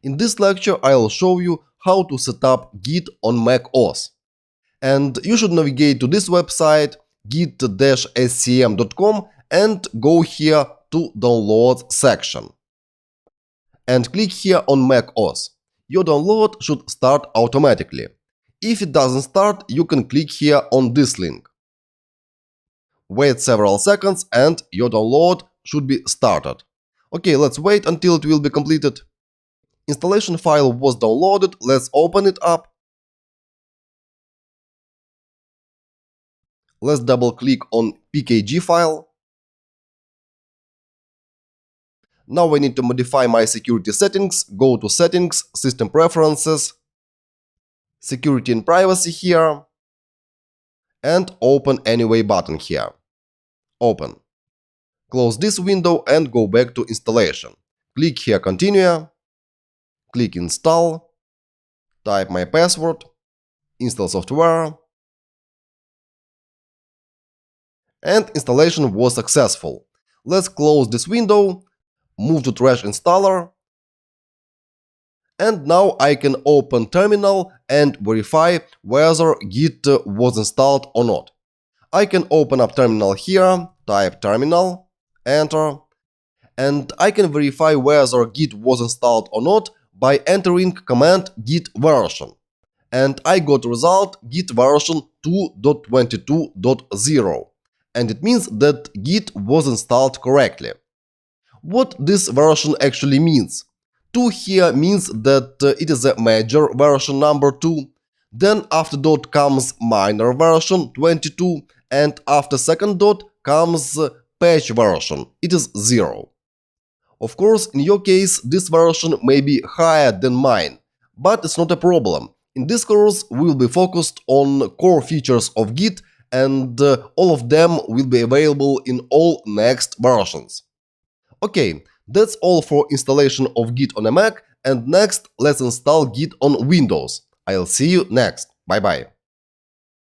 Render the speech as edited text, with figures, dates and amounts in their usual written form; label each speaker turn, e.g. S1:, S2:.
S1: In this lecture, I'll show you how to set up Git on macOS. And you should navigate to this website, git-scm.com, and go here to Download section. And click here on macOS. Your download should start automatically. If it doesn't start, you can click here on this link. Wait several seconds and your download should be started. Okay, let's wait until it will be completed. Installation file was downloaded, let's open it up. Let's double click on pkg file. Now I need to modify my security settings. Go to Settings, System Preferences, Security and Privacy here, and Open Anyway button here. Open. Close this window and go back to installation. Click here Continue. Click Install. Type my password. Install software. And installation was successful. Let's close this window. Move to Trash Installer. And now I can open terminal and verify whether Git was installed or not. I can open up terminal here, type terminal, enter, and I can verify whether Git was installed or not by entering command git version. And I got result git version 2.22.0, and it means that Git was installed correctly. What this version actually means? 2 here means that it is a major version number 2, then after dot comes minor version 22, and after second dot comes patch version, it is 0. Of course, in your case, this version may be higher than mine, but it's not a problem. In this course, we will be focused on core features of Git, and all of them will be available in all next versions. Okay, that's all for installation of Git on a Mac, and next let's install Git on Windows. I'll see you next. Bye bye.